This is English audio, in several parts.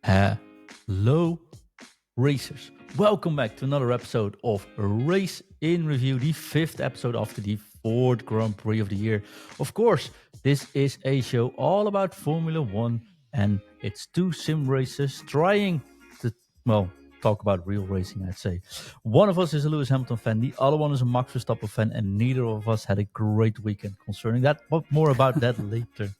Hello, racers. Welcome back to another episode of Race in Review, the fifth episode after the fourth Grand Prix of the year. Of course, this is a show all about Formula One, and it's two sim racers trying to, talk about real racing, I'd say. One of us is a Lewis Hamilton fan, the other one is a Max Verstappen fan, and neither of us had a great weekend concerning that, but more about that later.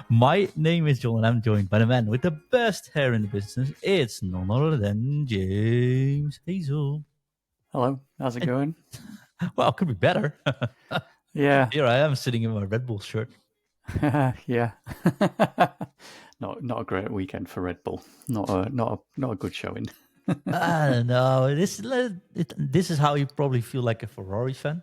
My name is John, and I'm joined by the man with the best hair in the business. It's none other than James Hazel. Hello, how's it going? Well, it could be better. Yeah. Here I am sitting in my Red Bull shirt. Yeah. Not a great weekend for Red Bull. Not a good showing. No, this is how you probably feel like a Ferrari fan.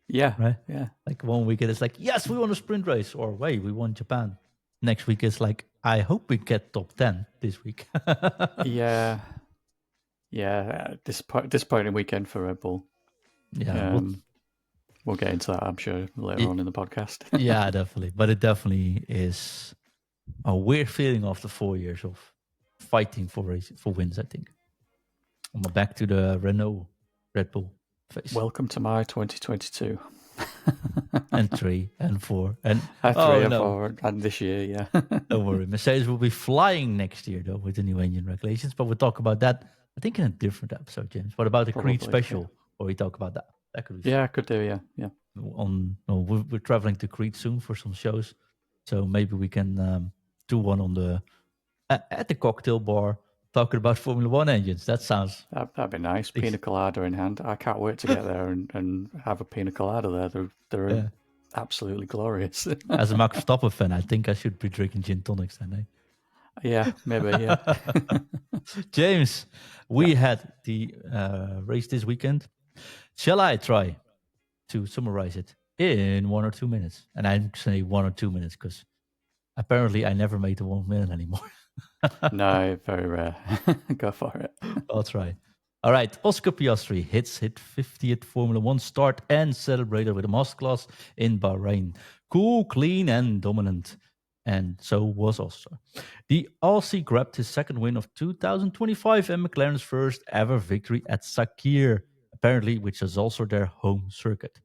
Yeah. Right? Yeah. Like one weekend it's like, yes, we won a sprint race, or wait, we won Japan. Next week it's like, I hope we get top 10 this week. Yeah. Disappointing weekend for Red Bull. Yeah. We'll get into that, I'm sure, later on in the podcast. Yeah, definitely. But it definitely is a weird feeling after 4 years of fighting for wins, I think. I'm back to the Renault Red Bull phase. Welcome to my 2022. And 3 and 4 and 4 and this year, yeah. Don't worry, Mercedes will be flying next year though with the new engine regulations, but we'll talk about that I think in a different episode, James. What about the Creed special? Yeah. Or we talk about that? That could be fun. Could do, yeah. We're traveling to Creed soon for some shows, so maybe we can do one on at the cocktail bar talking about Formula One engines. That'd be nice. Pina colada in hand. I can't wait to get there and have a pina colada there. They're absolutely glorious. As a Max Verstappen fan, I think I should be drinking gin tonics then, eh? Yeah, maybe, yeah. James, we had the race this weekend. Shall I try to summarize it in 1 or 2 minutes? And I say 1 or 2 minutes because apparently I never made the 1 minute anymore. No, very rare. Go for it. I'll try. All right, Oscar Piastri hits his 50th Formula One start and celebrated with a masterclass in Bahrain. Cool, clean, and dominant. And so was Oscar. The Aussie grabbed his second win of 2025 and McLaren's first ever victory at Sakir, apparently, which is also their home circuit.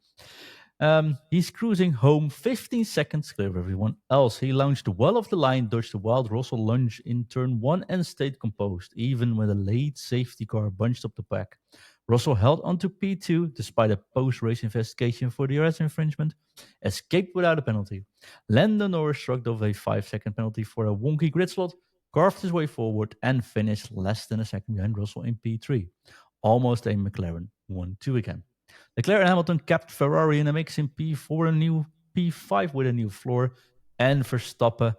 He's cruising home 15 seconds clear of everyone else. He launched well off the line, dodged a wild Russell lunge in turn 1 and stayed composed, even when a late safety car bunched up the back. Russell held onto P2 despite a post-race investigation for the DRS infringement, escaped without a penalty. Lando Norris shrugged off a 5-second penalty for a wonky grid slot, carved his way forward, and finished less than a second behind Russell in P3. Almost a McLaren 1-2 again. Leclerc and Hamilton kept Ferrari in a mix in P4 and new P5 with a new floor, and Verstappen,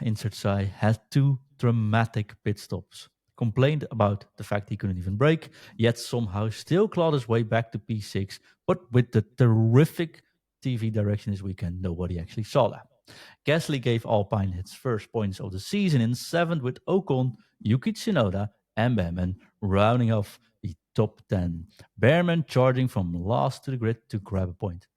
insert sigh, had 2 dramatic pit stops. Complained about the fact he couldn't even brake, yet somehow still clawed his way back to P6, but with the terrific TV direction this weekend, nobody actually saw that. Gasly gave Alpine its first points of the season in 7th with Ocon, Yuki Tsunoda, and Behrman rounding off the top 10. Behrman charging from last to the grid to grab a point.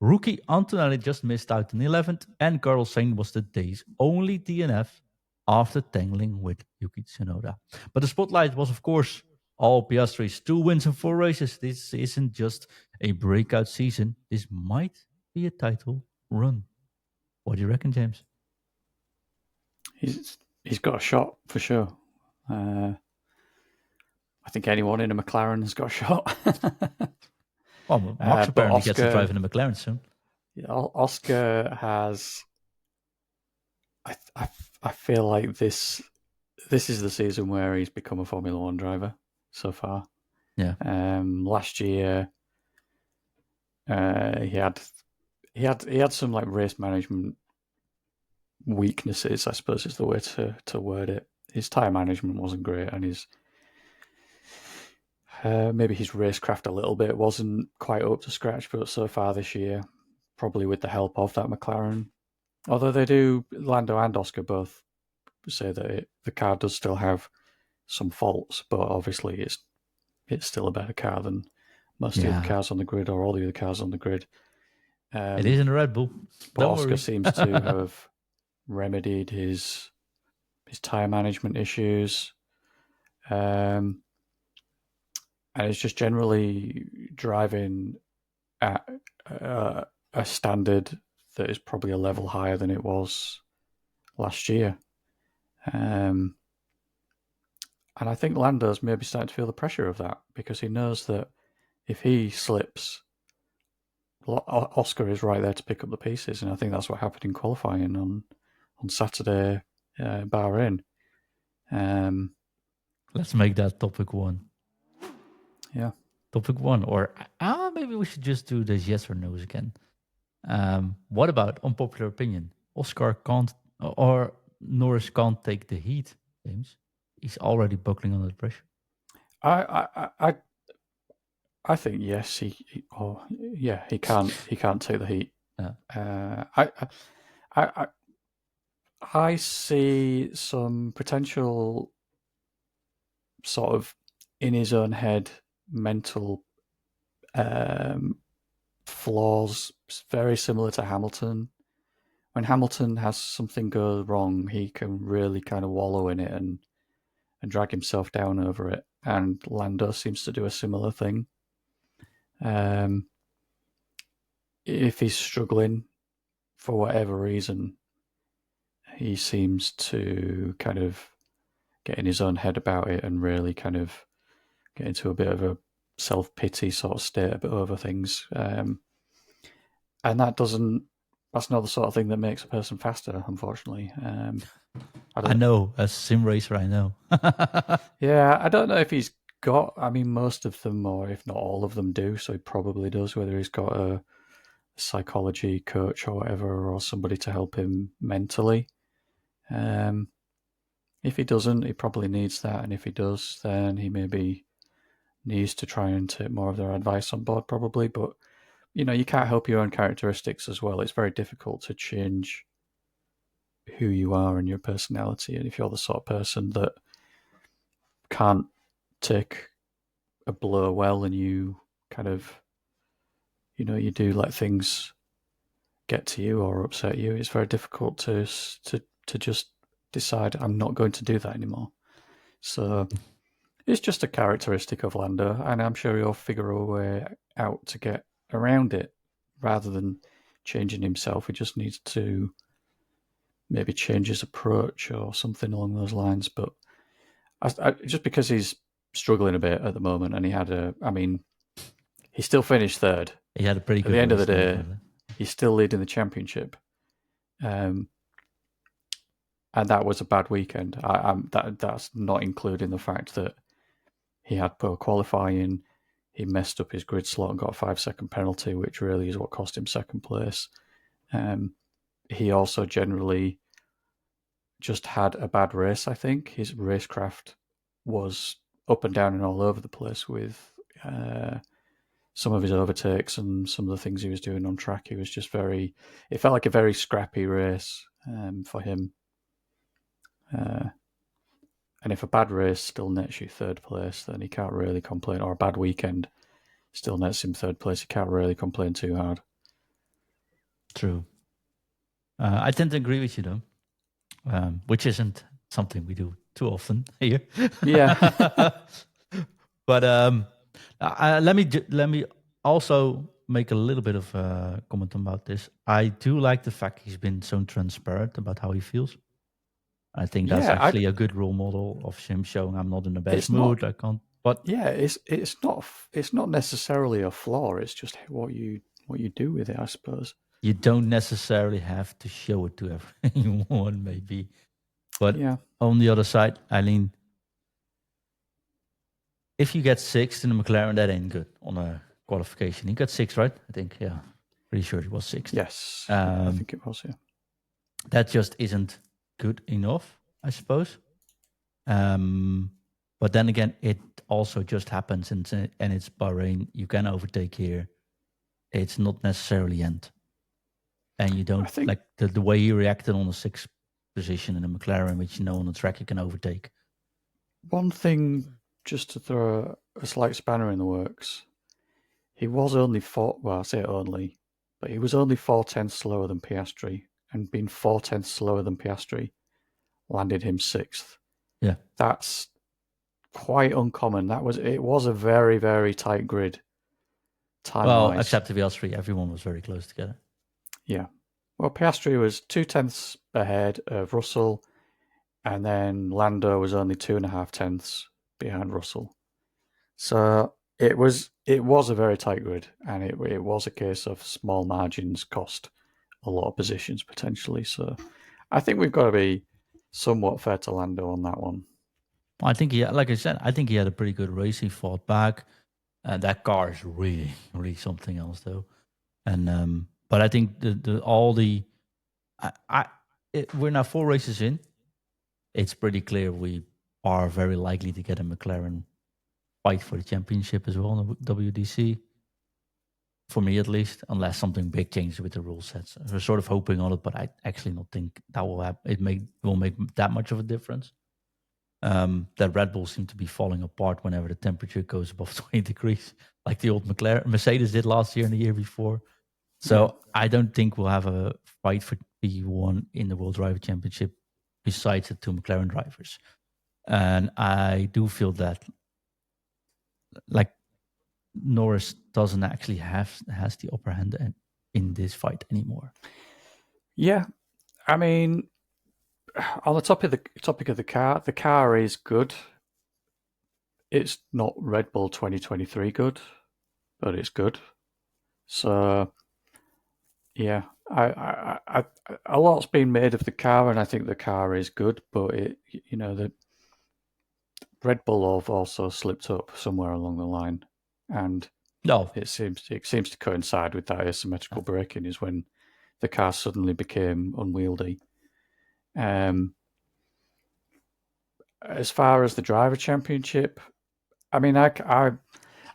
Rookie Antonelli just missed out in 11th, and Carlos Sainz was the day's only DNF after tangling with Yuki Tsunoda. But the spotlight was, of course, all Piastri's 2 wins in 4 races. This isn't just a breakout season. This might be a title run. What do you reckon, James? He's got a shot for sure. I think anyone in a McLaren has got a shot. Well, Max apparently gets to drive in a McLaren soon. Yeah, Oscar has. I feel like this is the season where he's become a Formula One driver so far. Yeah. Last year, he had some like race management weaknesses, I suppose is the way to word it. His tyre management wasn't great, and his maybe his racecraft a little bit wasn't quite up to scratch. But so far this year, probably with the help of that McLaren, although they do, Lando and Oscar both say that the car does still have some faults, but obviously it's still a better car than most of the other cars on the grid, or all the other cars on the grid. It is in a Red Bull. But Oscar seems to have remedied his his tyre management issues, and he's just generally driving at a standard that is probably a level higher than it was last year. And I think Lando's maybe starting to feel the pressure of that, because he knows that if he slips, Oscar is right there to pick up the pieces. And I think that's what happened in qualifying on Saturday, Bahrain. Let's make that topic one. Yeah. Topic one, or maybe we should just do this yes or no's again. What about unpopular opinion? Oscar can't, or Norris can't take the heat, James. He's already buckling under the pressure. I think yes. He can't take the heat. Yeah. I see some potential sort of in his own head mental flaws, very similar to Hamilton. When Hamilton has something go wrong, he can really kind of wallow in it and drag himself down over it. And Lando seems to do a similar thing. If he's struggling for whatever reason, he seems to kind of get in his own head about it and really kind of get into a bit of a self-pity sort of state over things. And that's not the sort of thing that makes a person faster, unfortunately. I know, as sim racer, I know. Yeah, I don't know if he's got, I mean, most of them, or if not all of them do, so he probably does, whether he's got a psychology coach or whatever, or somebody to help him mentally. If he doesn't, he probably needs that, and if he does, then he maybe needs to try and take more of their advice on board, probably. But you can't help your own characteristics as well. It's very difficult to change who you are and your personality, and if you're the sort of person that can't take a blow well, and you kind of, you do let things get to you or upset you, it's very difficult to just decide, I'm not going to do that anymore. So it's just a characteristic of Lando, and I'm sure he'll figure a way out to get around it. Rather than changing himself, he just needs to maybe change his approach or something along those lines. But just because he's struggling a bit at the moment, and he still finished third. He had a pretty good At the end of the race, day, he's still leading the championship. And that was a bad weekend. That's not including the fact that he had poor qualifying. He messed up his grid slot and got a 5-second penalty, which really is what cost him second place. He also generally just had a bad race, I think. His racecraft was up and down and all over the place with some of his overtakes and some of the things he was doing on track. He was just it felt like a very scrappy race for him. And if a bad race still nets you third place, then he can't really complain. Or a bad weekend still nets him third place, he can't really complain too hard. True. I tend to agree with you, though, which isn't something we do too often here. Yeah. But let me also make a little bit of a comment about this. I do like the fact he's been so transparent about how he feels. I think that's actually a good role model of him showing I'm not in the best mood. I can't. But yeah, it's not necessarily a flaw. It's just what you do with it, I suppose. You don't necessarily have to show it to everyone, maybe. But on the other side, Eileen, if you get sixth in the McLaren, that ain't good on a qualification. He got sixth, right? I think, yeah. Pretty sure he was sixth. Yes, I think it was, yeah. That just isn't good enough, I suppose. But then again, it also just happens, and it's Bahrain. You can overtake here. It's not necessarily end. And you don't, like the way he reacted on the sixth position in the McLaren, which on the track you can overtake. One thing, just to throw a slight spanner in the works, he was only I say only, but he was only 4/10 slower than Piastri, and being 4/10 slower than Piastri, landed him 6th. Yeah. That's quite uncommon. It was a very, very tight grid time-wise. Well, except the Piastri, everyone was very close together. Yeah. Well, Piastri was 2/10 ahead of Russell, and then Lando was only 2.5 tenths behind Russell. So it was a very tight grid, and it was a case of small margins cost a lot of positions potentially. So I think we've got to be somewhat fair to Lando on that one. I think like I said, I think he had a pretty good race. He fought back, and that car is really, really something else, though. And but I think we're now 4 races in. It's pretty clear we are very likely to get a McLaren fight for the championship as well in the WDC. For me, at least, unless something big changes with the rule sets, we're sort of hoping on it, but I actually don't think that will happen. It will make that much of a difference. That Red Bull seem to be falling apart whenever the temperature goes above 20 degrees, like the old Mercedes did last year and the year before. So I don't think we'll have a fight for P1 in the World Driver Championship besides the 2 McLaren drivers. And I do feel that like Norris doesn't actually has the upper hand in this fight anymore. Yeah, I mean, on the topic of the car is good. It's not Red Bull 2023 good, but it's good. So yeah, a lot's been made of the car, and I think the car is good, but the Red Bull have also slipped up somewhere along the line, and No, it seems to coincide with that asymmetrical braking is when the car suddenly became unwieldy. As far as the driver championship, I mean, I'm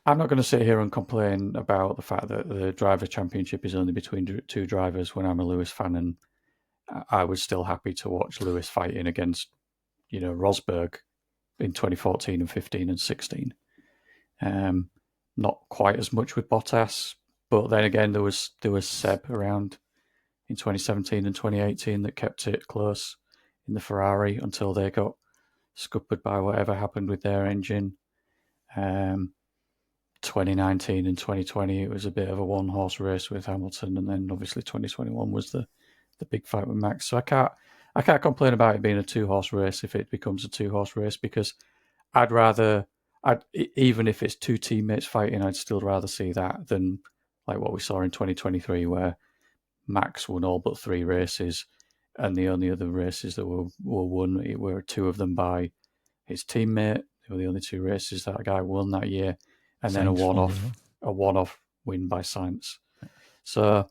not going to sit here and complain about the fact that the driver championship is only between 2 drivers when I'm a Lewis fan, and I was still happy to watch Lewis fighting against, Rosberg in 2014 and 15 and 16. Not quite as much with Bottas, but then again there was Seb around in 2017 and 2018 that kept it close in the Ferrari until they got scuppered by whatever happened with their engine. 2019 and 2020 it was a bit of a one-horse race with Hamilton, and then obviously 2021 was the big fight with Max. So I can't complain about it being a 2-horse race if it becomes a 2-horse race, because even if it's 2 teammates fighting, I'd still rather see that than like what we saw in 2023 where Max won all but 3 races, and the only other races that were won were 2 of them by his teammate. They were the only 2 races that guy won that year, and then a one-off win by Sainz. So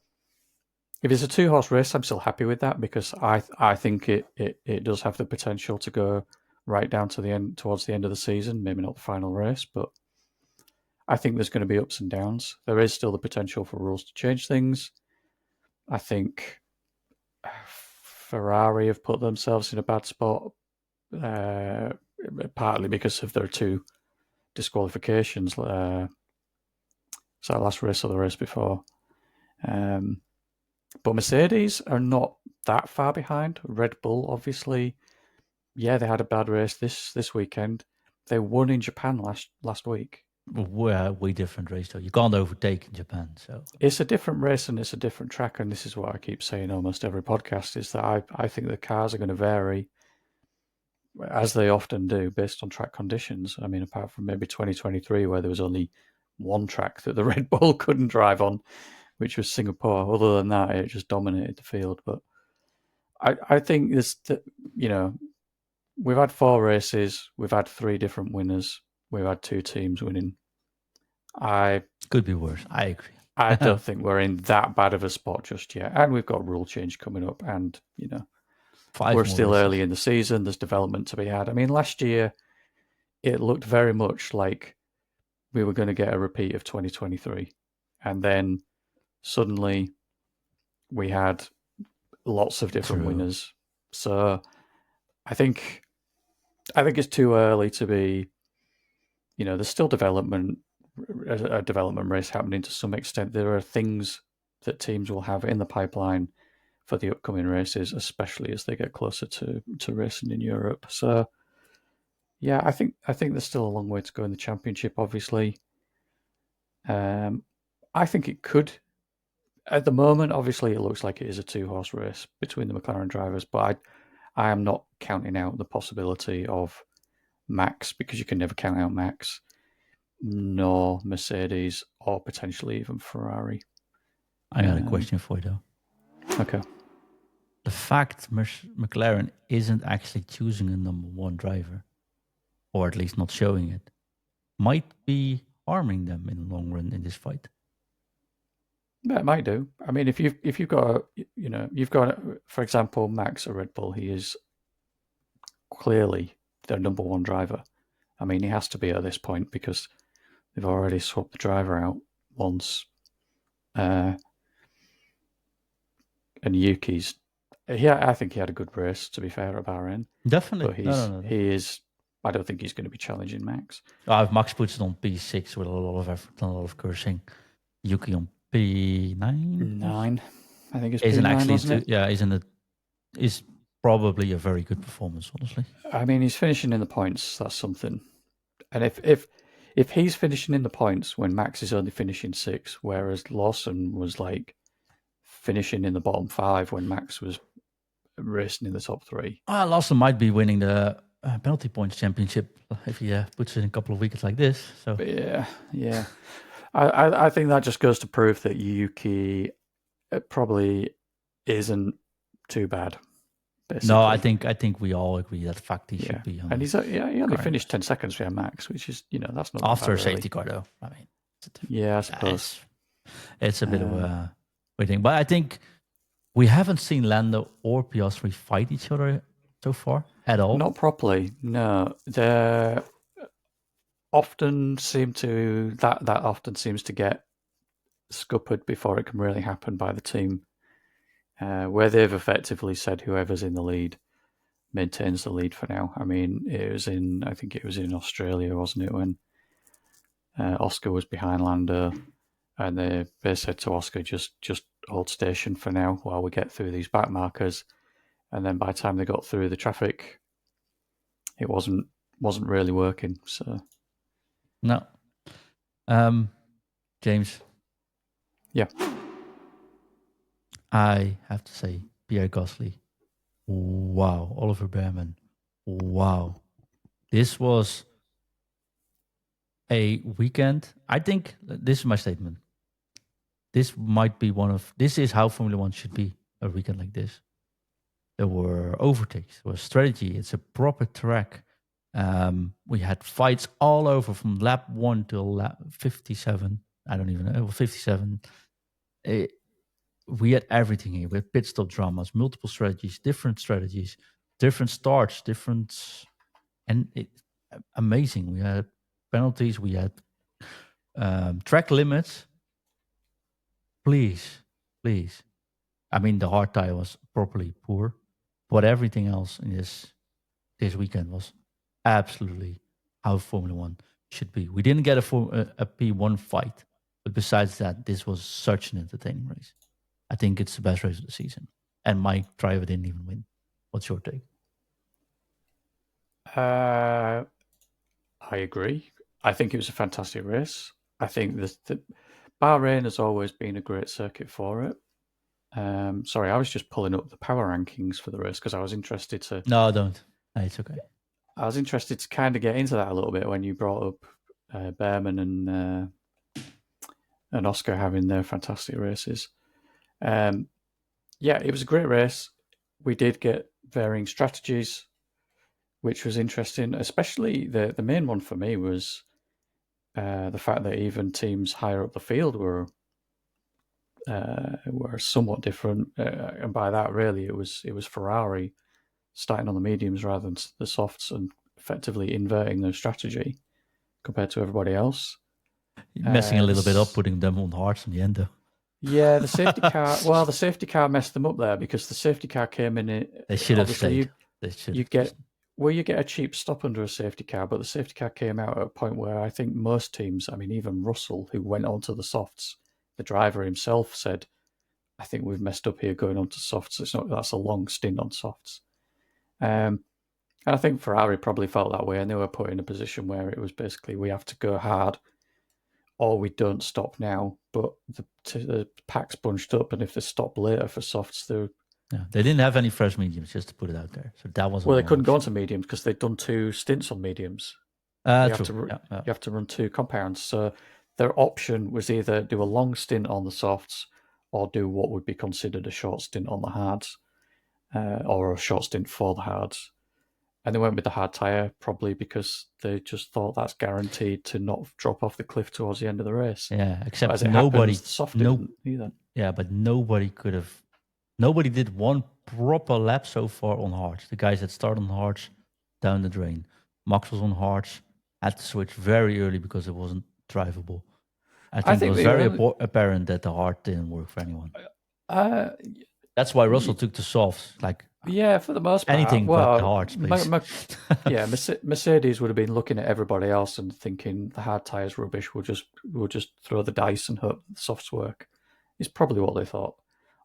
if it's a 2-horse race, I'm still happy with that, because I think it does have the potential to go right down to the end, towards the end of the season. Maybe not the final race, but I think there's going to be ups and downs. There is still the potential for rules to change things. I think Ferrari have put themselves in a bad spot, partly because of their 2 disqualifications. So last race or the race before. But Mercedes are not that far behind. Red Bull, obviously, yeah, they had a bad race this weekend. They won in Japan last week. We're way different race, though. You can't overtake in Japan, so it's a different race and it's a different track. And this is what I keep saying almost every podcast: is that I think the cars are going to vary, as they often do, based on track conditions. I mean, apart from maybe 2023, where there was only one track that the Red Bull couldn't drive on, which was Singapore. Other than that, it just dominated the field. But I think we've had 4 races, we've had 3 different winners, we've had 2 teams winning. could be worse. I agree. I don't think we're in that bad of a spot just yet, and we've got rule change coming up, and we're still races. early in the season. There's development to be had. I mean, last year it looked very much like we were going to get a repeat of 2023, and then suddenly we had lots of different winners. So I think it's too early to be. There's still a development race happening to some extent. There are things that teams will have in the pipeline for the upcoming races, especially as they get closer to racing in Europe. So yeah, I think there's still a long way to go in the championship. Obviously, I think it could. At the moment, obviously, it looks like it is a 2-horse race between the McLaren drivers, but I am not counting out the possibility of Max, because you can never count out Max, nor Mercedes, or potentially even Ferrari. I got a question for you, though. Okay. The fact McLaren isn't actually choosing a number one driver, or at least not showing it, might be harming them in the long run in this fight. Yeah, it might do. I mean, if you've got you've got, for example, Max at Red Bull, he is clearly their number one driver. I mean, he has to be at this point because they've already swapped the driver out once. And Yuki's, I think he had a good race, to be fair, at Bahrain. Definitely. But he is. I don't think he's going to be challenging Max. If Max puts it on P6 with a lot of effort and a lot of cursing, Yuki on P9. 9, I think it's P9, wasn't it? Is probably a very good performance, honestly. I mean, he's finishing in the points. That's something. And if he's finishing in the points when Max is only finishing 6, whereas Lawson was like finishing in the bottom 5 when Max was racing in the top 3. Lawson might be winning the penalty points championship if he puts it in a couple of weekends like this. So yeah. I think that just goes to prove that Yuki probably isn't too bad. Basically. No, I think we all agree that fact he should be. And he only finished 10 seconds behind Max, which is that's not after bad, a safety car though. I mean, I suppose it's a bit of a weird thing, but I think we haven't seen Lando or Piastri fight each other so far at all. Not properly. No, they often seem to that often seems to get scuppered before it can really happen by the team. Where they've effectively said whoever's in the lead maintains the lead for now. I mean, I think it was in Australia, wasn't it, when Oscar was behind Lando, and they said to Oscar, just hold station for now while we get through these back markers. And then by the time they got through the traffic, it wasn't really working. So no, James. Yeah. I have to say, Pierre Gasly, wow. Oliver Behrman, wow. This was a weekend. I think this is my statement. This might be this is how Formula One should be, a weekend like this. There were overtakes, there was strategy, it's a proper track. We had fights all over from lap 1 till lap 57. I don't even know, 57. We had everything here. We had pit stop dramas, multiple strategies, different starts, amazing. We had penalties, we had track limits. Please. I mean, the hard tire was properly poor, but everything else in this weekend was absolutely how Formula One should be. We didn't get a P1 fight, but besides that, this was such an entertaining race. I think it's the best race of the season. And my driver didn't even win. What's your take? I agree. I think it was a fantastic race. I think the Bahrain has always been a great circuit for it. Sorry, I was just pulling up the power rankings for the race because I was interested to... No, don't. No, it's okay. I was interested to kind of get into that a little bit when you brought up Behrman and Oscar having their fantastic races. Yeah, it was a great race. We did get varying strategies, which was interesting. Especially the main one for me was the fact that even teams higher up the field were somewhat different, and by that, really, it was Ferrari starting on the mediums rather than the softs and effectively inverting their strategy compared to everybody else. Messing a little bit up, putting them on hards in the end, though. Yeah, the safety car. Well, the safety car messed them up there because the safety car came in. They should have stayed. You get a cheap stop under a safety car, but the safety car came out at a point where I think most teams, I mean, even Russell, who went on to the softs, the driver himself said, I think we've messed up here going on to softs. That's a long stint on softs. And I think Ferrari probably felt that way, and they were put in a position where it was basically we have to go hard or we don't stop now. But the pack's bunched up, and if they stop later for softs, they didn't have any fresh mediums, just to put it out there. So that wasn't. Well, they couldn't go on to mediums because they'd done 2 stints on mediums. You have to run 2 compounds. So their option was either do a long stint on the softs or do what would be considered a short stint on the hards, or a short stint for the hards. And they went with the hard tyre probably because they just thought that's guaranteed to not drop off the cliff towards the end of the race. Yeah, except nobody. Soft didn't either. Yeah, but nobody did one proper lap so far on hards. The guys that started on hards down the drain. Max was on hards, had to switch very early because it wasn't drivable. I think it was very apparent that the hard didn't work for anyone. That's why Russell took the softs. For the most part. Anything but the hards, please. Mercedes would have been looking at everybody else and thinking the hard tyres rubbish. We'll just throw the dice and hope the softs work. It's probably what they thought.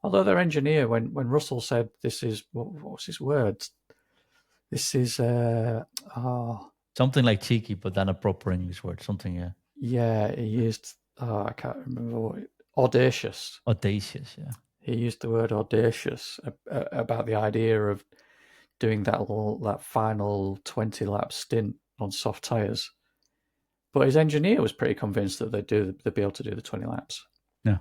Although their engineer, when Russell said this is what was his words? This is something like cheeky, but then a proper English word. Something, yeah. Yeah, he used. I can't remember what. Audacious. Audacious, yeah. He used the word audacious about the idea of doing that final 20-lap stint on soft tyres. But his engineer was pretty convinced that they'd be able to do the 20 laps. Yeah.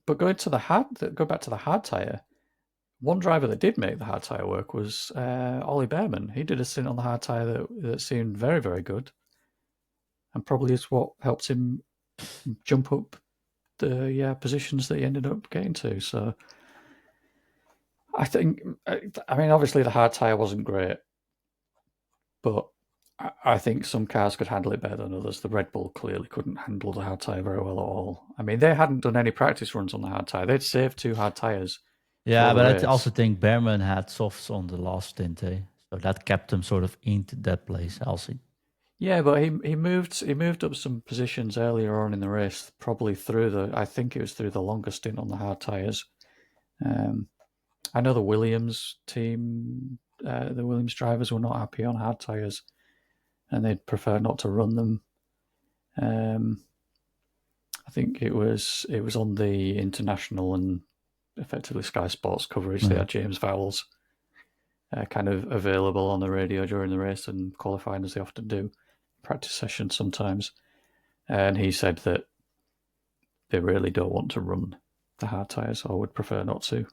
But go back to the hard tyre. One driver that did make the hard tyre work was Ollie Behrman. He did a stint on the hard tyre that seemed very, very good, and probably is what helped him jump up the positions that he ended up getting to. So I think, obviously the hard tyre wasn't great, but I think some cars could handle it better than others. The Red Bull clearly couldn't handle the hard tyre very well at all. They hadn't done any practice runs on the hard tyre. They'd saved 2 hard tyres. Yeah, but I also think Behrman had softs on the last stint, so that kept him sort of into that place, Elsie. Yeah, but he moved up some positions earlier on in the race, probably I think it was through the longer stint on the hard tyres. I know the Williams team, the Williams drivers were not happy on hard tyres, and they'd prefer not to run them. I think it was on the international and effectively Sky Sports coverage. They had James Vowles kind of available on the radio during the race and qualifying, as they often do, practice sessions sometimes. And he said that they really don't want to run the hard tyres, or would prefer not to.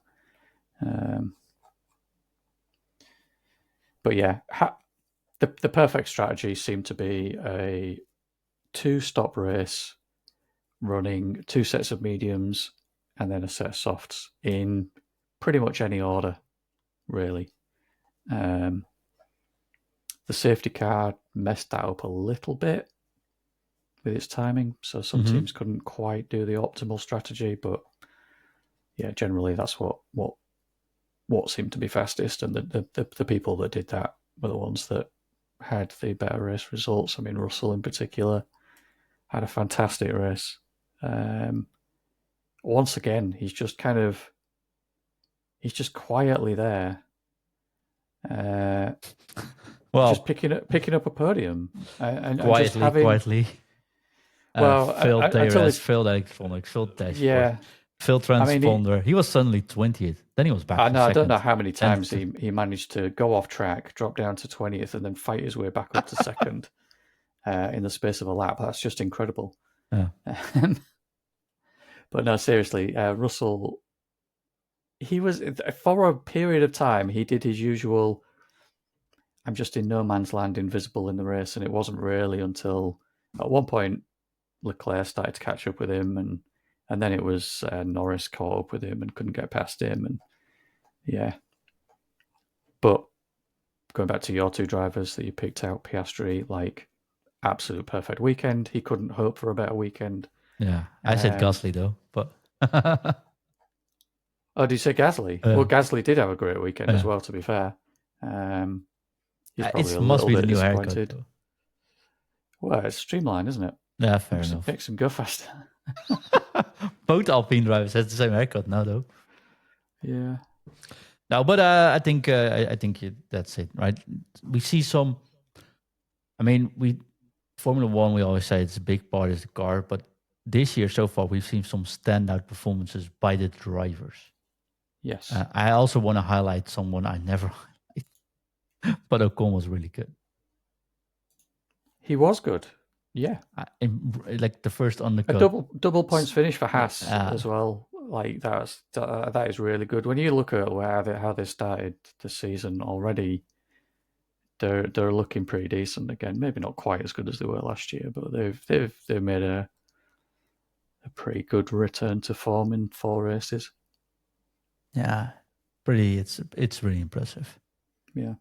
But yeah, the perfect strategy seemed to be a 2-stop race running 2 sets of mediums and then a set of softs in pretty much any order, really. The safety car messed that up a little bit with its timing, so some teams couldn't quite do the optimal strategy, but yeah, generally that's what seemed to be fastest, and the people that did that were the ones that had the better race results. Russell in particular had a fantastic race. Once again, he's just quietly there. Just picking up a podium and quietly. Failed DRS, failed electronics, failed dashboard. Yeah. Failed transponder. He was suddenly 20th. Then he was back. I don't know how many times he managed to go off track, drop down to 20th, and then fight his way back up to second in the space of a lap. That's just incredible. Yeah. But no, seriously, Russell, he was, for a period of time, he did his usual, I'm just in no man's land, invisible in the race, and it wasn't really until at one point Leclerc started to catch up with him, and then it was Norris caught up with him and couldn't get past him, and yeah. But going back to your 2 drivers that you picked out, Piastri, absolute perfect weekend. He couldn't hope for a better weekend. Yeah, I said Gasly though, but oh, did you say Gasly? Well, Gasly did have a great weekend as well, to be fair. He's probably it must be the new disappointed. haircut. Well, it's streamlined, isn't it? Yeah, fair enough. Makes him go faster. Both Alpine drivers has the same haircut now, though. Yeah. No, but I think that's it, right? We see some. I mean, we Formula One. We always say it's a big part is the car, but this year so far we've seen some standout performances by the drivers. Yes. I also want to highlight someone I never highlight, but Ocon was really good. He was good. Yeah. Like the first A undercut. double points finish for Haas Yeah. as well. Like that is really good. When you look at how they started the season already, they're looking pretty decent again. Maybe not quite as good as they were last year, but they've made a pretty good return to form in 4 races. Yeah, it's really impressive. Yeah.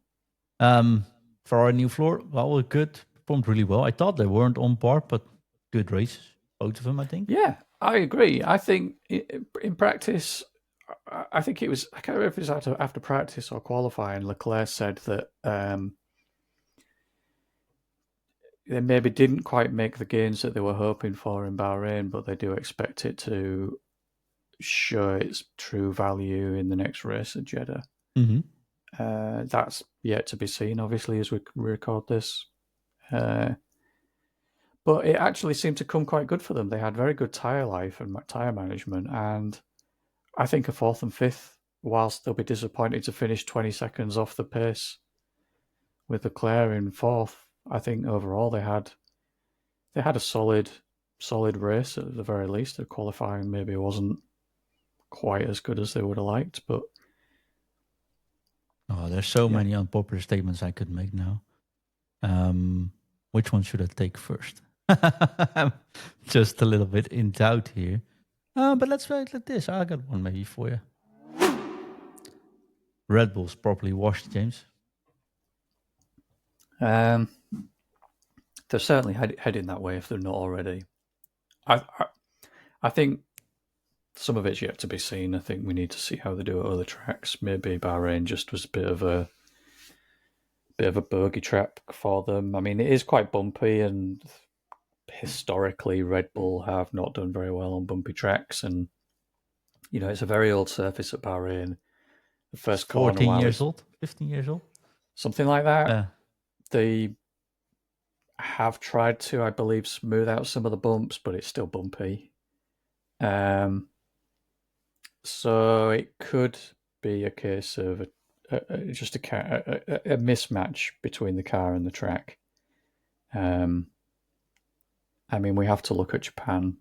For our new floor, well, good, performed really well. I thought they weren't on par, but good races, both of them, I think. Yeah, I agree. I think in practice, I think it was, I can't remember if it was after practice or qualifying, Leclerc said that they maybe didn't quite make the gains that they were hoping for in Bahrain, but they do expect it to show its true value in the next race at Jeddah. Mm-hmm. That's yet to be seen, obviously, as we record this. But it actually seemed to come quite good for them. They had very good tyre life and tyre management, and I think a 4th and 5th, whilst they'll be disappointed to finish 20 seconds off the pace with Leclerc in 4th, I think overall they had a solid race at the very least. The qualifying maybe wasn't quite as good as they would have liked, but There's so many unpopular statements I could make now. Which one should I take first? I'm just a little bit in doubt here. But let's wait like this. I got one maybe for you. Red Bull's properly washed, James. they're certainly heading that way if they're not already. I think some of it's yet to be seen. I think we need to see how they do at other tracks. Maybe Bahrain just was a bit of a bogey trap for them. I mean, it is quite bumpy, and historically, Red Bull have not done very well on bumpy tracks. And it's a very old surface at Bahrain. The first corner, 14 years old, 15 years old, something like that. They have tried to, I believe, smooth out some of the bumps, but it's still bumpy. So it could be a case of just a mismatch between the car and the track. I mean, we have to look at Japan.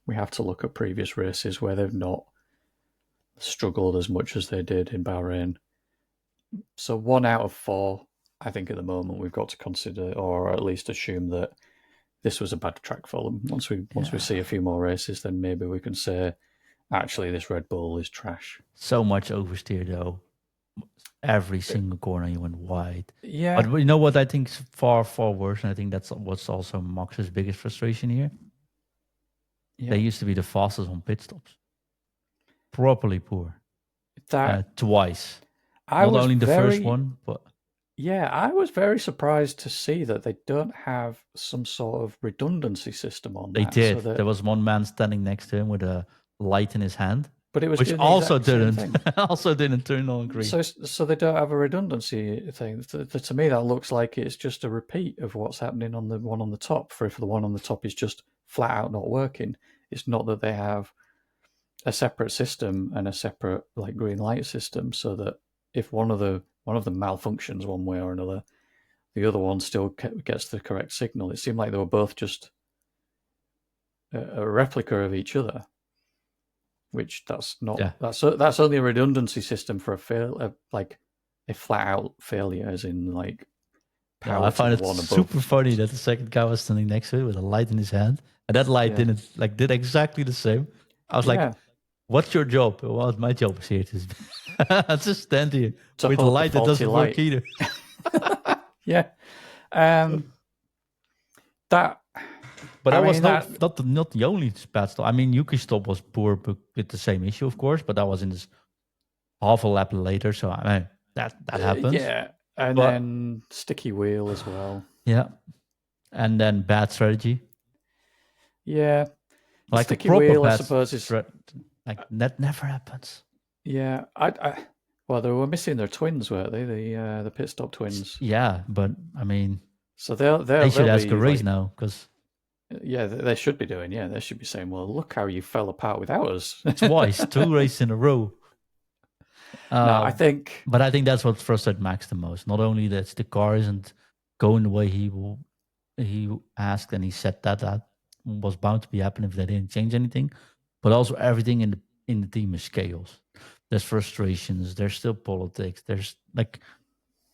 We have to look at previous races where they've not struggled as much as they did in Bahrain. So 1 out of 4, I think at the moment we've got to consider, or at least assume, that this was a bad track for them. Once we see a few more races, then maybe we can say, actually, this Red Bull is trash. So much oversteer though. Every single corner you went wide. Yeah. But you know what I think is far, far worse, and I think that's what's also Max's biggest frustration here. Yeah. They used to be the fastest on pit stops. Properly poor. Twice. Not only the first one, but... Yeah, I was very surprised to see that they don't have some sort of redundancy system on that. They did. So there was one man standing next to him with a light in his hand. But it was which also didn't also didn't turn on green. So they don't have a redundancy thing. To me, that looks like it's just a repeat of what's happening on the one on the top. For if the one on the top is just flat out not working, it's not that they have a separate system and a separate green light system, so that if one of them malfunctions one way or another, the other one still gets the correct signal. It seemed like they were both just a replica of each other. Which that's not. Yeah. That's only a redundancy system for a flat out failure, as in power. I find it super funny that the second guy was standing next to it with a light in his hand, and that light did exactly the same. I was like, "What's your job?" Well, my job is here to just stand here with a light that doesn't work either. Yeah, that. But that was not the only bad stop. I mean, Yuki's stop was poor, but with the same issue, of course. But that was in this half a lap later, so I mean that happens. Yeah, and then sticky wheel as well. Yeah, and then bad strategy. Yeah, Like a sticky proper wheel, I bad suppose, is like that never happens. yeah. Well, they were missing their twins, weren't they? The pit stop twins. Yeah, but I mean, So they should they'll ask a be raise like, now because yeah, they should be doing. Yeah, they should be saying, well, look how you fell apart without us. twice, two races in a row. No, I think But I think that's what frustrated Max the most. Not only that the car isn't going the way he asked and he said that was bound to be happening if they didn't change anything, but also everything in the team is chaos. There's frustrations. There's still politics. There's like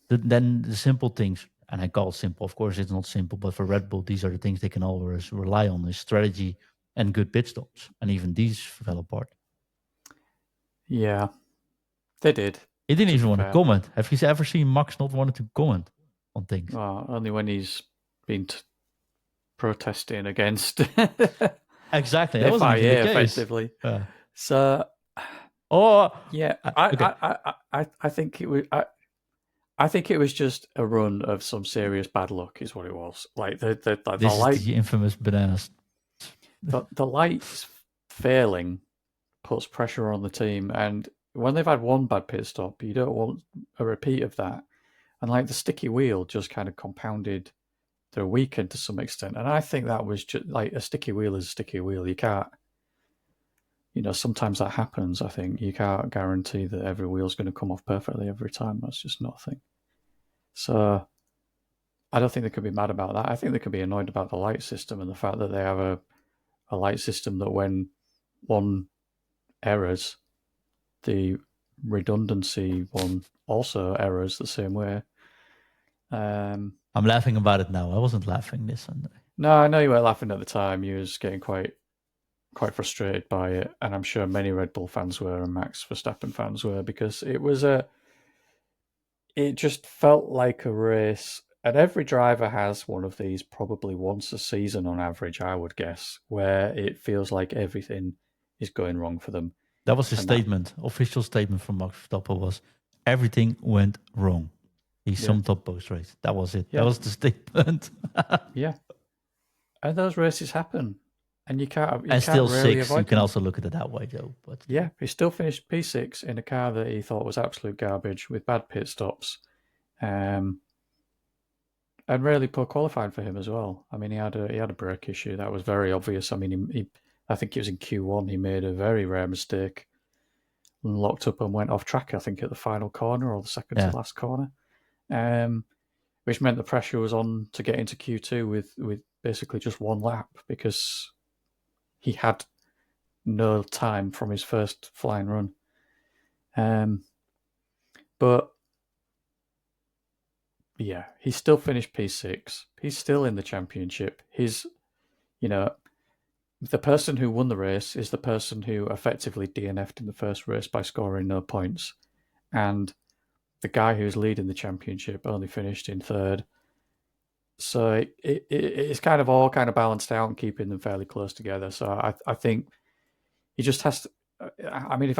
then the simple things, and I call it simple. Of course, it's not simple, but for Red Bull, these are the things they can always rely on: is strategy and good pit stops. And even these fell apart. yeah, they did. He didn't To be even want to fair, comment. Have you ever seen Max not wanting to comment on things? well, only when he's been protesting against Exactly. That the wasn't even the FIA case. effectively. So Oh, yeah, okay. I think it was. I think it was just a run of some serious bad luck, is what it was. Like the This is light, the infamous bananas. the lights failing puts pressure on the team, and when they've had one bad pit stop, you don't want a repeat of that. And like the sticky wheel just kind of compounded their weekend to some extent. And I think that was just like a sticky wheel is a sticky wheel. You can't, sometimes that happens. I think you can't guarantee that every wheel's going to come off perfectly every time. That's just not a thing. So I don't think they could be mad about that. I think they could be annoyed about the light system and the fact that they have a light system that when one errors, the redundancy one also errors the same way. I'm laughing about it now. I wasn't laughing this Sunday. No, I know you weren't laughing at the time. You was getting quite frustrated by it, and I'm sure many Red Bull fans were and Max Verstappen fans were, because it just felt like a race. And every driver has one of these probably once a season on average, I would guess, where it feels like everything is going wrong for them. That was his And statement. Official statement from Max Verstappen was everything went wrong. He summed up post race. That was it. Yeah. That was the statement. Yeah. And those races happen. And you can't and still really six. avoid You can them. also look at it that way, though. But yeah, he still finished P6 in a car that he thought was absolute garbage with bad pit stops. And really poor qualifying for him as well. I mean, he had a brake issue that was very obvious. I mean, I think it was in Q1. He made a very rare mistake and locked up and went off track. I think at the final corner or the second to last corner, which meant the pressure was on to get into Q2 with basically just one lap because he had no time from his first flying run. But yeah, he still finished P6. He's still in the championship. The person who won the race is the person who effectively DNF'd in the first race by scoring no points. And the guy who's leading the championship only finished in third. So it's kind of all kind of balanced out and keeping them fairly close together. So I think he just has to. I mean, if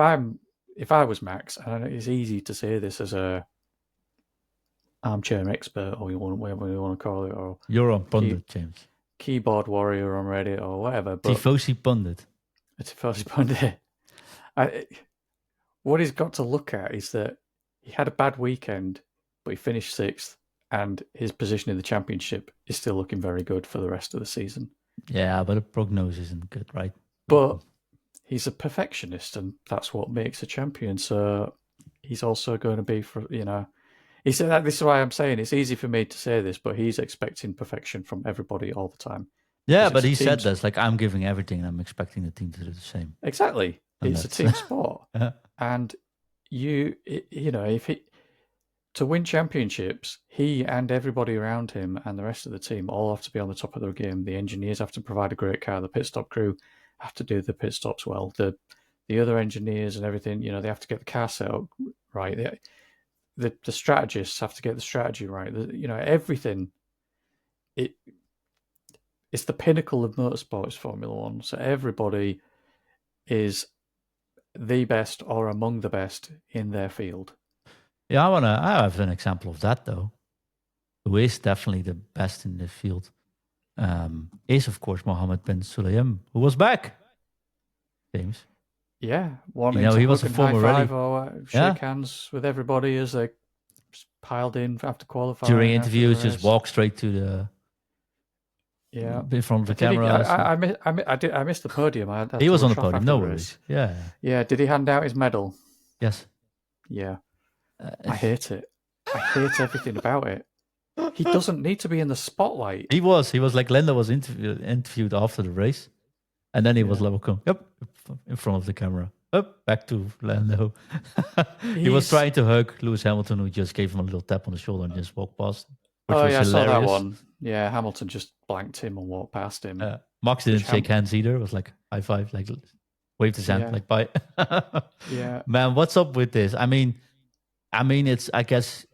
I was Max, and it's easy to say this as a armchair expert, or whatever you want to call it, or you're on pundit, James. Keyboard warrior on Reddit or whatever. But Tifosi pundit. A Tifosi pundit. What he's got to look at is that he had a bad weekend, but he finished sixth, and his position in the championship is still looking very good for the rest of the season. Yeah, but the prognosis isn't good, right? But he's a perfectionist, and that's what makes a champion. So he's also going to be he said that. This is why I'm saying it's easy for me to say this, but he's expecting perfection from everybody all the time. Yeah, but he said this like, I'm giving everything, and I'm expecting the team to do the same. Exactly, it's a team sport, and to win championships, he and everybody around him and the rest of the team all have to be on the top of their game. The engineers have to provide a great car. The pit stop crew have to do the pit stops well. The other engineers and everything, they have to get the car set up right. The strategists have to get the strategy right. Everything. It's the pinnacle of motorsports, Formula One. So everybody is the best or among the best in their field. Yeah, I have an example of that, though. Who is definitely the best in the field is, of course, Mohammed bin Sulayem, who was back. James. Yeah, wanting He to was hug a and high former five rally. or Yeah. shake hands with everybody as they piled in after qualifying. During after the interviews, just race. walk straight to the in front of the Did he? camera. So. I missed the podium. I had He to was on the rush off podium. after No the race. worries. Yeah. Yeah. Did he hand out his medal? Yes. Yeah. I hate it. I hate everything about it. He doesn't need to be in the spotlight. He was like Lando was interviewed after the race, and then he was like, "Yep," in front of the camera. Up, back to Lando. He was trying to hug Lewis Hamilton, who just gave him a little tap on the shoulder and just walked past, which was hilarious. I saw that one. Yeah, Hamilton just blanked him and walked past him. Max didn't shake hands either. It was like high five, like waved his hand, like bye. Yeah, man, what's up with this? I mean, it's. I guess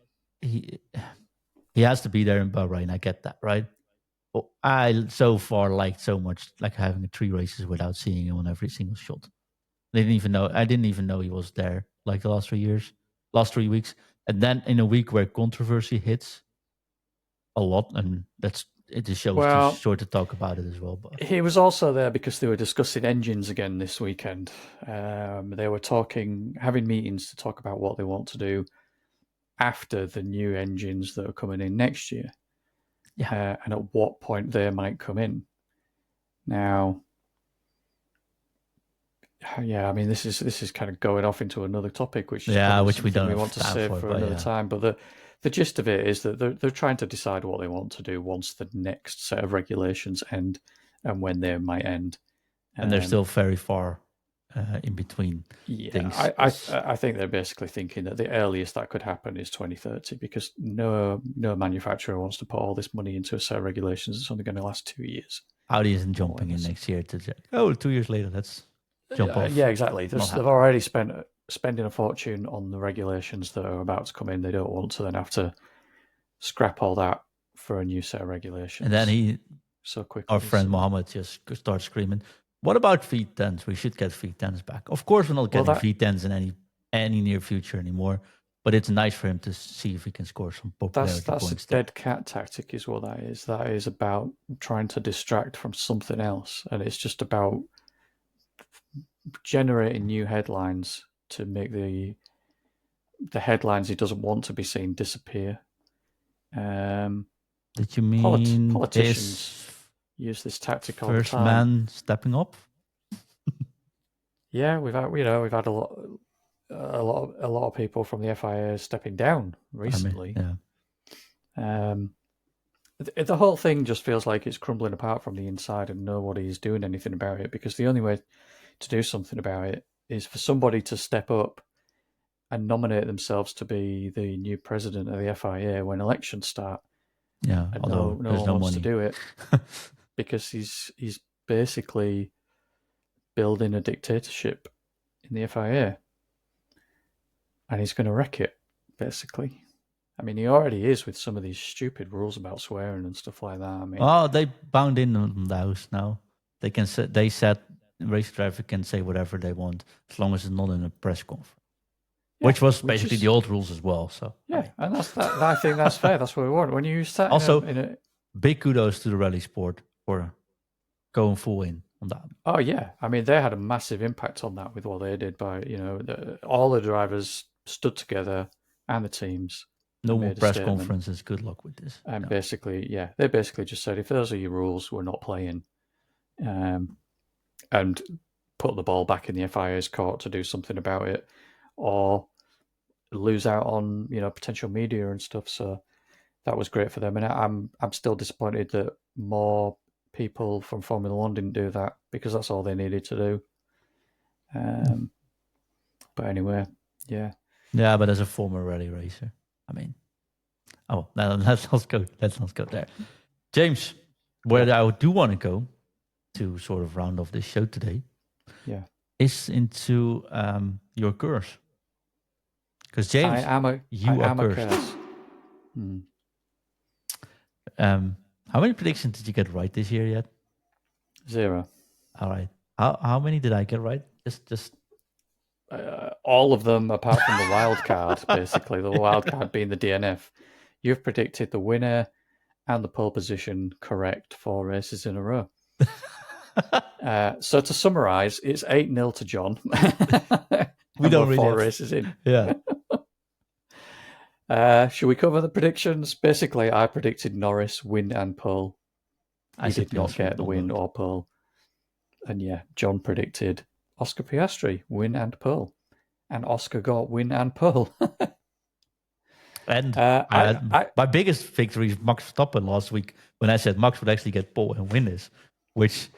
he has to be there in Bahrain. I get that, right? But I so far liked so much like having 3 races without seeing him on every single shot. I didn't even know he was there like the last 3 weeks. And then in a week where controversy hits a lot, and it just shows too short to talk about it as well. But he was also there because they were discussing engines again this weekend. They were having meetings to talk about what they want to do after the new engines that are coming in next year. Yeah. And at what point they might come in. Now, yeah, I mean, this is kind of going off into another topic, which we want to save for another time. But the gist of it is that they're trying to decide what they want to do once the next set of regulations end and when they might end. And they're still very far in between things. I think they're basically thinking that the earliest that could happen is 2030 because no manufacturer wants to put all this money into a set of regulations. It's only going to last 2 years. Audi isn't jumping in next year to 2 years later. Let's jump off. Yeah, exactly. They've already spending a fortune on the regulations that are about to come in. They don't want to then have to scrap all that for a new set of regulations. And then so quickly. Our friend Mohammed just starts screaming, "What about V10s? We should get V10s back." Of course, we're not getting V10s in any near future anymore. But it's nice for him to see if he can score some popularity points. That's a dead cat tactic, is what that is. That is about trying to distract from something else, and it's just about generating new headlines to make the headlines he doesn't want to be seen disappear. Did you mean politicians use this tactic all the time? First man stepping up? Yeah, we've had a lot of people from the FIA stepping down recently. The whole thing just feels like it's crumbling apart from the inside, and nobody is doing anything about it. Because the only way to do something about it is for somebody to step up and nominate themselves to be the new president of the FIA when elections start. Yeah, and although no one wants to do it because he's basically building a dictatorship in the FIA, and he's going to wreck it. Basically, I mean, he already is with some of these stupid rules about swearing and stuff like that. I mean, they bound in on those now. They said race driver can say whatever they want as long as it's not in a press conference. Which was basically the old rules as well. So yeah, and I think that's fair. That's what we want. When you start also big kudos to the rally sport for going full in on that. Oh yeah, I mean they had a massive impact on that with what they did by all the drivers stood together and the teams. No more press conferences. Good luck with this. And basically, they basically just said if those are your rules, we're not playing, and put the ball back in the FIA's court to do something about it, or lose out on potential media and stuff. So that was great for them, and I'm still disappointed that more people from Formula One didn't do that because that's all they needed to do. But anyway, yeah. But as a former rally racer, I mean, let's not go there, James. Where I do want to go to sort of round off this show today, is into your curse. Because James, you are cursed. How many predictions did you get right this year yet? 0. All right. How many did I get right? Just all of them apart from the wild card. Basically, the wild card being the DNF. You've predicted the winner and the pole position correct 4 races in a row. So to summarise, it's 8-0 to John. We don't really 4 have... races in. Yeah. Should we cover the predictions? Basically, I predicted Norris win and pole. I He said did not Piastri get the would win not. or pole. And yeah, John predicted Oscar Piastri win and pole. And Oscar got win and pole. And I my biggest victory is Max Verstappen last week when I said Max would actually get pole and win this, which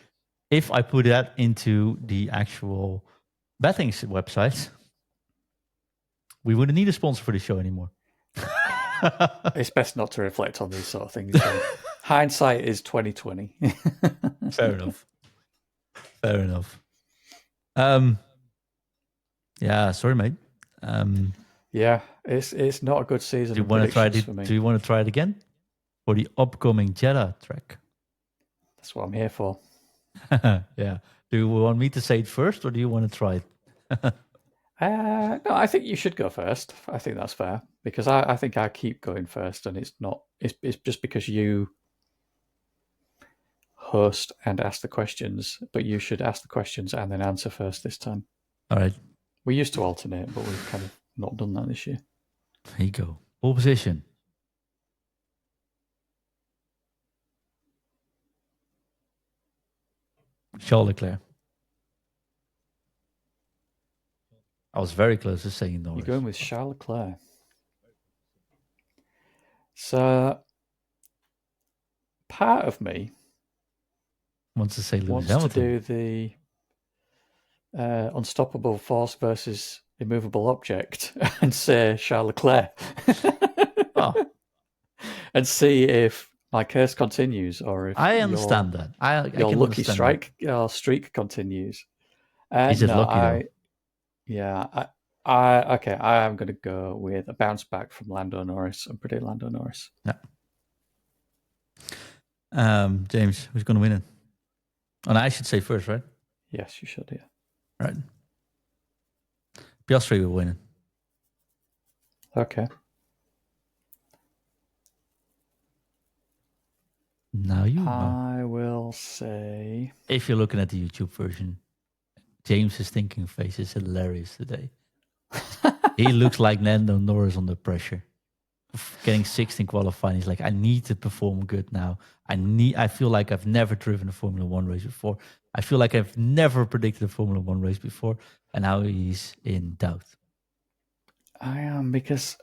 if I put that into the actual betting website, we wouldn't need a sponsor for the show anymore. It's best not to reflect on these sort of things. Hindsight is 2020. Fair enough. Fair enough. Yeah, sorry, mate. Yeah, it's not a good season. Do you want to try it? For me. Do you want to try it again for the upcoming Jeddah track? That's what I'm here for. Yeah. Do you want me to say it first, or do you want to try it? No, I think you should go first. I think that's fair because I think I keep going first, and it's not. It's just because you host and ask the questions, but you should ask the questions and then answer first this time. All right. We used to alternate, but we've kind of not done that this year. There you go. Pole position. Charles Leclerc. I was very close to saying Norris. You're going with Charles Leclerc. So, part of me wants to say Lewis wants Hamilton. to do the unstoppable force versus immovable object and say Charles Leclerc. Oh. And see if my curse continues or if I understand that. Your lucky streak continues. Is it lucky though? Yeah, I am going to go with a bounce back from Lando Norris and predict Lando Norris. Yeah. James, who's going to win it? And I should say first, right? Yes, you should. Yeah. Right. Piastri will win it. Okay. Now you. I will say. If you're looking at the YouTube version, James's thinking face is hilarious today. He looks like Lando Norris under pressure. Getting 6th in qualifying, he's like, I need to perform good now. I feel like I've never driven a Formula One race before. I feel like I've never predicted a Formula One race before, and now he's in doubt. I am because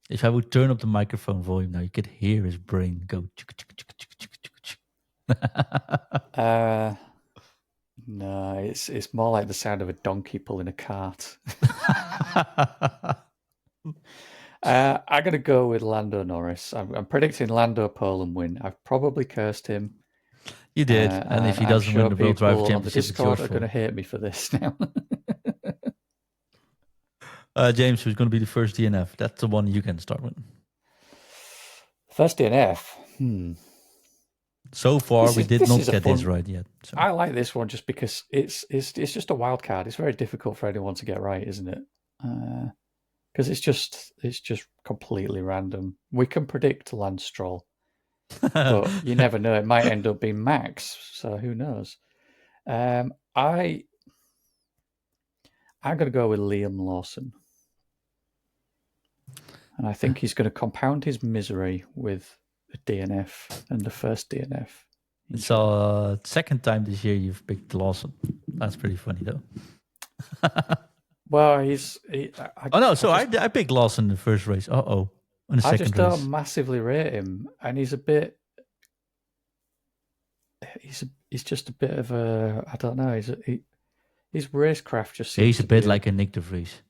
if I would turn up the microphone volume now, you could hear his brain go. No, it's more like the sound of a donkey pulling a cart. I'm going to go with Lando Norris. I'm predicting Lando pole and win. I've probably cursed him. You did, and if he doesn't win the World Driver Championship, it's your fault. Are going to hate me for this now. James, who's going to be the first DNF? That's the one you can start with. First DNF. So far, we did not get this right yet. So. I like this one just because it's just a wild card. It's very difficult for anyone to get right, isn't it? Because it's just completely random. We can predict Lance Stroll, but you never know. It might end up being Max. So who knows? I'm going to go with Liam Lawson. And I think he's going to compound his misery with a DNF and the first DNF. So second time this year you've picked Lawson. That's pretty funny though. Well, I picked Lawson in the first race. In the second race. I just don't massively rate him, and he's just a bit of a, I don't know. His racecraft just seems he's a bit like a Nick de Vries.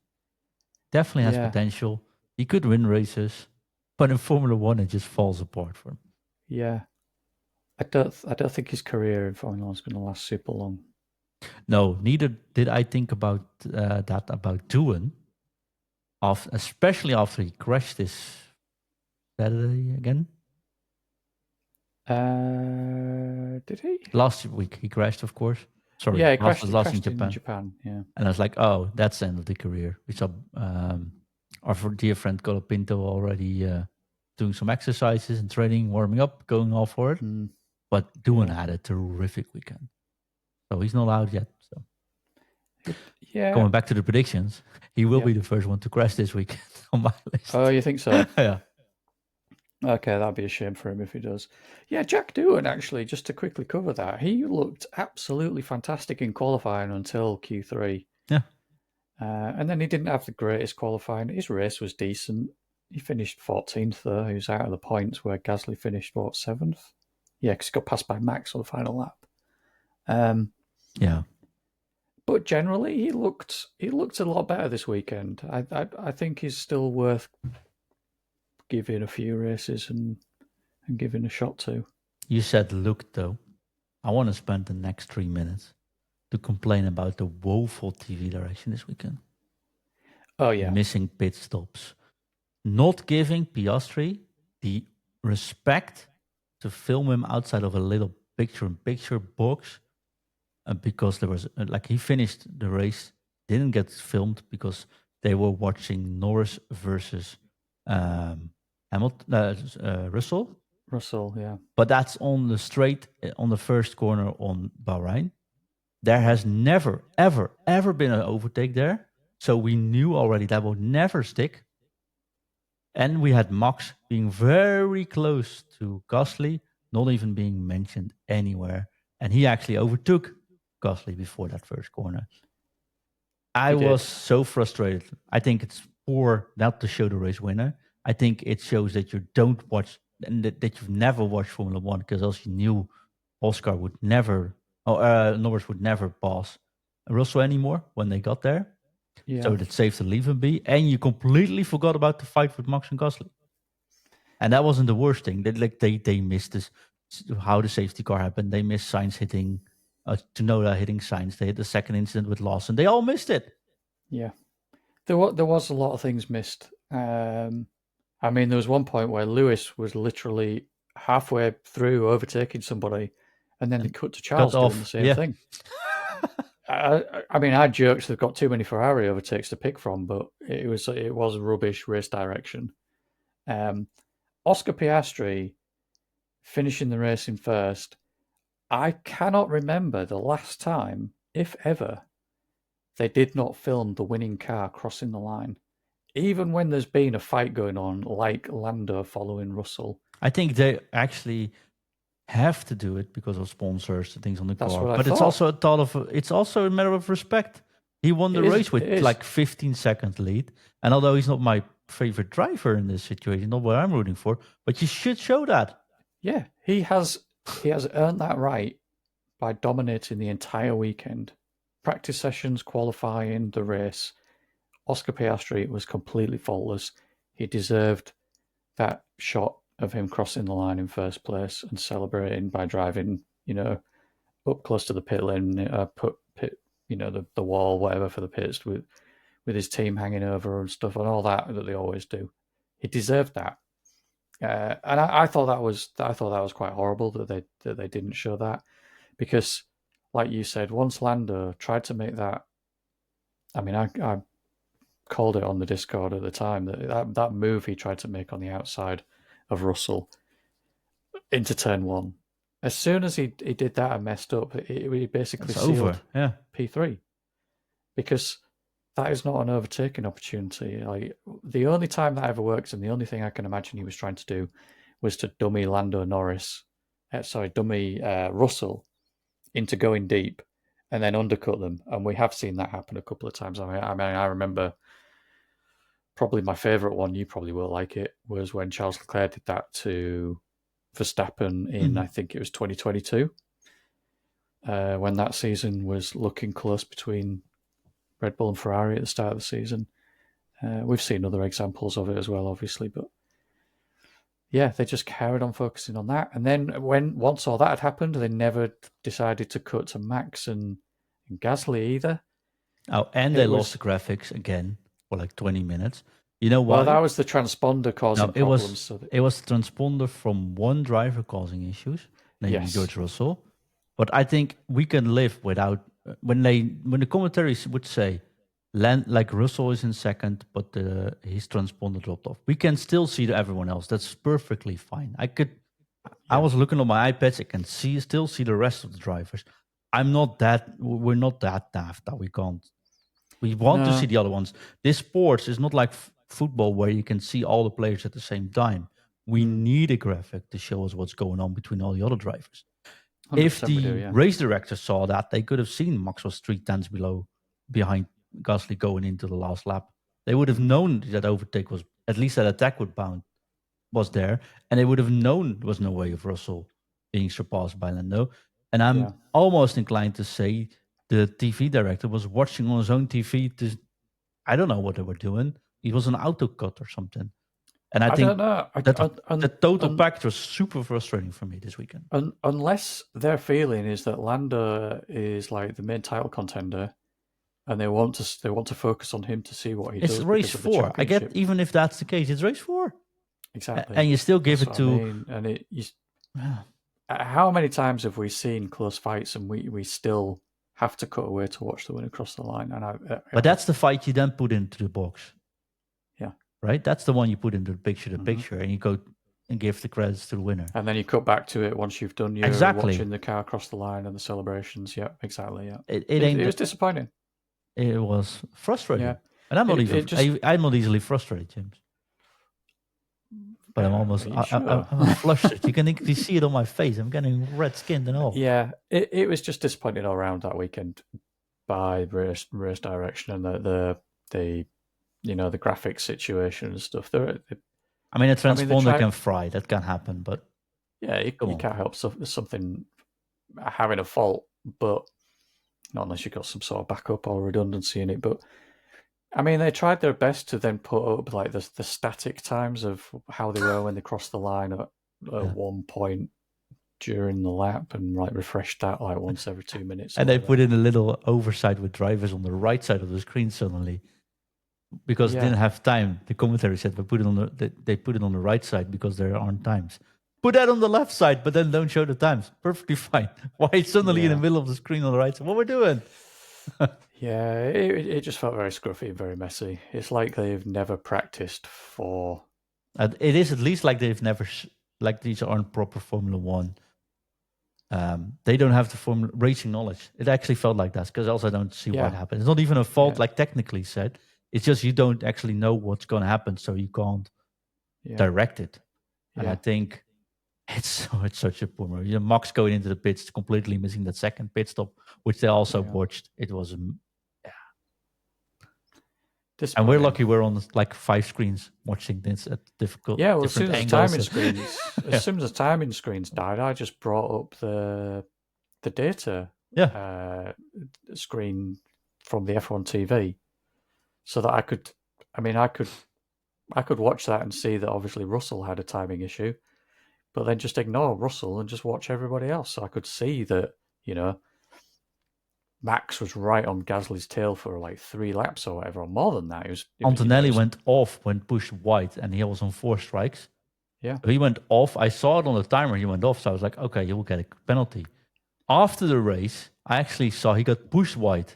Definitely has potential. He could win races, but in Formula One it just falls apart for him. Yeah, I don't think his career in Formula One is going to last super long. No, neither did I think about that about Doohan, especially after he crashed this Saturday again. Did he? Last week he crashed, of course. Sorry, yeah, he crashed in Japan. Yeah, and I was like, oh, that's the end of the career. We saw our dear friend Colapinto already doing some exercises and training, warming up, going all for it. But Doohan Yeah. had a terrific weekend. So he's not out yet. So Yeah. going back to the predictions, he will Yep. be the first one to crash this weekend on my list. Oh, you think so? Yeah. Okay, that'd be a shame for him if he does. Yeah, Jack Doohan, actually, just to quickly cover that, he looked absolutely fantastic in qualifying until Q3. Yeah. And then he didn't have the greatest qualifying. His race was decent. He finished 14th, though. He was out of the points where Gasly finished, 7th? Yeah, because he got passed by Max on the final lap. Yeah. But generally, he looked a lot better this weekend. I think he's still worth giving a few races and giving a shot to. You said look, though. I want to spend the next 3 minutes to complain about the woeful TV direction this weekend. Oh, yeah. Missing pit stops. Not giving Piastri the respect to film him outside of a little picture-in-picture box because there was, he finished the race, didn't get filmed because they were watching Norris versus Russell. Russell, yeah. But that's on the straight, on the first corner on Bahrain. There has never, ever, ever been an overtake there. So we knew already that would never stick. And we had Max being very close to Gasly, not even being mentioned anywhere. And he actually overtook Gasly before that first corner. I was so frustrated. I think it's poor not to show the race winner. I think it shows that you don't watch and that you've never watched Formula One because else you knew Oscar would never, Norris would never pass Russell anymore when they got there. Yeah. So that's safe to leave him be. And you completely forgot about the fight with Max and Gasly. And that wasn't the worst thing. They missed this, how the safety car happened. They missed Sainz hitting, Tsunoda hitting Sainz. They had the second incident with Lawson. They all missed it. Yeah. There was a lot of things missed. I mean, there was one point where Lewis was literally halfway through overtaking somebody, and then they cut to Charles doing the same thing. I mean, I joked they've got too many Ferrari overtakes to pick from, but it was rubbish race direction. Oscar Piastri finishing the race in first. I cannot remember the last time, if ever, they did not film the winning car crossing the line. Even when there's been a fight going on, like Lando following Russell. I think they actually have to do it because of sponsors and things on the That's car. what I But thought. it's also a matter of respect. He won the race with like 15 seconds lead. And although he's not my favorite driver in this situation, not what I'm rooting for, but you should show that. Yeah, he has earned that right by dominating the entire weekend. Practice sessions, qualifying, the race. Oscar Piastri was completely faultless. He deserved that shot of him crossing the line in first place and celebrating by driving, up close to the pit lane, the wall, whatever for the pits with his team hanging over and stuff and all that they always do. He deserved that, and I thought that was quite horrible that they didn't show that, because, like you said, once Lando tried to make that, I mean, I called it on the Discord at the time that move he tried to make on the outside of Russell into turn one. As soon as he did that and messed up, he basically sealed P3, because that is not an overtaking opportunity. Like, the only time that ever worked, and the only thing I can imagine he was trying to do, was to dummy Russell into going deep and then undercut them. And we have seen that happen a couple of times. I remember probably my favourite one, you probably will like it, was when Charles Leclerc did that to Verstappen in, I think it was 2022, when that season was looking close between Red Bull and Ferrari at the start of the season. We've seen other examples of it as well, obviously, but yeah, they just carried on focusing on that. And then once all that had happened, they never decided to cut to Max and Gasly either. Oh, and they lost the graphics again for like 20 minutes. You know why? Well, that was the transponder causing problems. It was the transponder from one driver causing issues, namely George Russell. But I think we can live without when the commentaries would say, like Russell is in second, but his transponder dropped off. We can still see everyone else. That's perfectly fine. I was looking on my iPads. I can still see the rest of the drivers. We're not that daft that we can't. We want to see the other ones. This sports is not like football where you can see all the players at the same time. We need a graphic to show us what's going on between all the other drivers. If 100% we do, the yeah. race director saw that, they could have seen Max was 3 tenths behind Gasly going into the last lap. They would have known that overtake was, at least that attack was there, and they would have known there was no way of Russell being surpassed by Lando. And I'm almost inclined to say the TV director was watching on his own TV. I don't know what they were doing. It was an auto cut or something. And I think don't know. the total package was super frustrating for me this weekend. Unless their feeling is that Lando is like the main title contender, and they want to focus on him to see what he does. It's race 4. I get, even if that's the case, it's race 4. Exactly. And you still give it to. I mean. And how many times have we seen close fights and we still have to cut away to watch the winner cross the line? And but that's the fight you then put into the box. Yeah. Right? That's the one you put into the picture, and you go and give the credits to the winner. And then you cut back to it once you've done your watching the car cross the line and the celebrations. Yeah, exactly. Yeah. It was disappointing. It was frustrating. Yeah. And I'm not easily frustrated, James. But I'm flustered. You can see it on my face. I'm getting red skinned and all. Yeah, it was just disappointing all around that weekend by race direction and the graphics situation and stuff. A transponder can fry. That can happen, but yeah, you can't help something having a fault, but not unless you've got some sort of backup or redundancy in it. But I mean, they tried their best to then put up like the static times of how they were when they crossed the line at one point during the lap, and like refreshed that like once every 2 minutes. And they put in a little oversight with drivers on the right side of the screen suddenly, because they didn't have time. The commentary said they put it on the right side because there aren't times. Put that on the left side, but then don't show the times. Perfectly fine. Why it's suddenly in the middle of the screen on the right side? What we're doing? Yeah, it just felt very scruffy and very messy. It's like they've never practiced for. It is at least like they've never, like these aren't proper Formula One. They don't have the racing knowledge. It actually felt like that, because else I don't see what happened. It's not even a fault, like technically said. It's just you don't actually know what's going to happen, so you can't direct it. And I think it's such a bummer. Max going into the pits, completely missing that second pit stop, which they also watched. It was and we're lucky we're on like 5 screens watching this at difficult. Yeah, well, as soon as the timing screens died, I just brought up the data screen from the F1 TV, so that I could watch that and see that obviously Russell had a timing issue, but then just ignore Russell and just watch everybody else. So I could see that, Max was right on Gasly's tail for like 3 laps or whatever, or more than that. Antonelli went off when pushed wide, and he was on 4 strikes. Yeah. So he went off. I saw it on the timer. He went off. So I was like, okay, you will get a penalty. After the race, I actually saw he got pushed wide,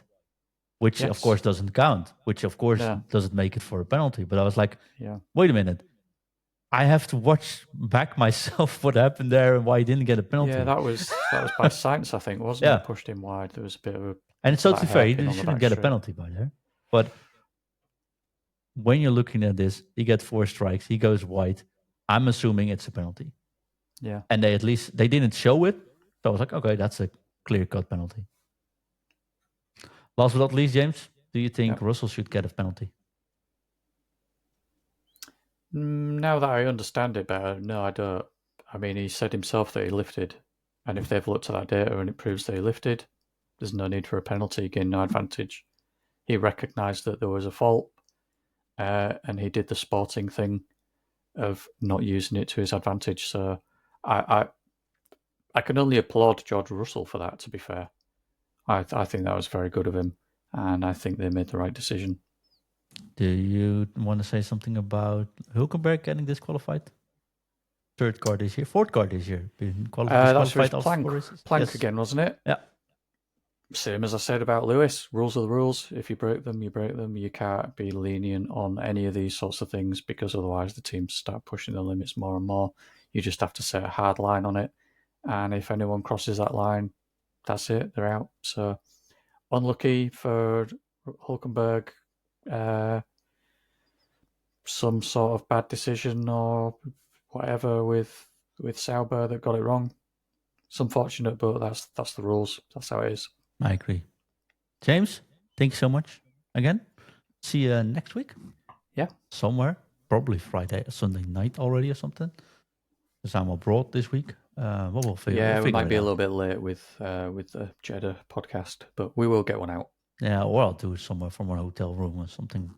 which of course doesn't count, which of course doesn't make it for a penalty. But I was like, wait a minute. I have to watch back myself what happened there and why he didn't get a penalty. Yeah, that was by Sainz, I think, wasn't it? Pushed him wide. There was a bit of a... And it's totally fair. He shouldn't get a penalty by there. But when you're looking at this, he gets 4 strikes. He goes wide. I'm assuming it's a penalty. Yeah. And they didn't show it. So I was like, okay, that's a clear-cut penalty. Last but not least, James, do you think Russell should get a penalty? Now that I understand it better, no, I don't. I mean, he said himself that he lifted, and if they've looked at that data and it proves that he lifted, there's no need for a penalty, gain no advantage. He recognised that there was a fault, and he did the sporting thing of not using it to his advantage. So I can only applaud George Russell for that, to be fair. I think that was very good of him, and I think they made the right decision. Do you want to say something about Hülkenberg getting disqualified? 3rd car this year, 4th car this year. That's for his plank again, wasn't it? Yeah. Same as I said about Lewis. Rules are the rules. If you break them, you break them. You can't be lenient on any of these sorts of things, because otherwise the teams start pushing the limits more and more. You just have to set a hard line on it. And if anyone crosses that line, that's it, they're out. So unlucky for Hulkenberg. Some sort of bad decision or whatever with Sauber that got it wrong. It's unfortunate, but that's the rules. That's how it is. I agree. James, thanks so much again. See you next week. Yeah. Somewhere. Probably Friday, Sunday night already or something. Because I'm abroad this week. We'll figure. Yeah, we'll we might be it a out. little bit late with the Jeddah podcast, but we will get one out. Yeah, or I'll do it somewhere from our hotel room or something.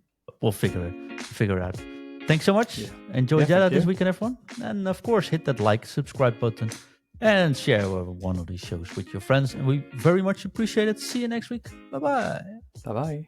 We'll figure it out. Thanks so much. Yeah. Enjoy Yeah, Jeddah thank this you. weekend, everyone. And of course, hit that like, subscribe button, and share one of these shows with your friends. And we very much appreciate it. See you next week. Bye-bye. Bye-bye.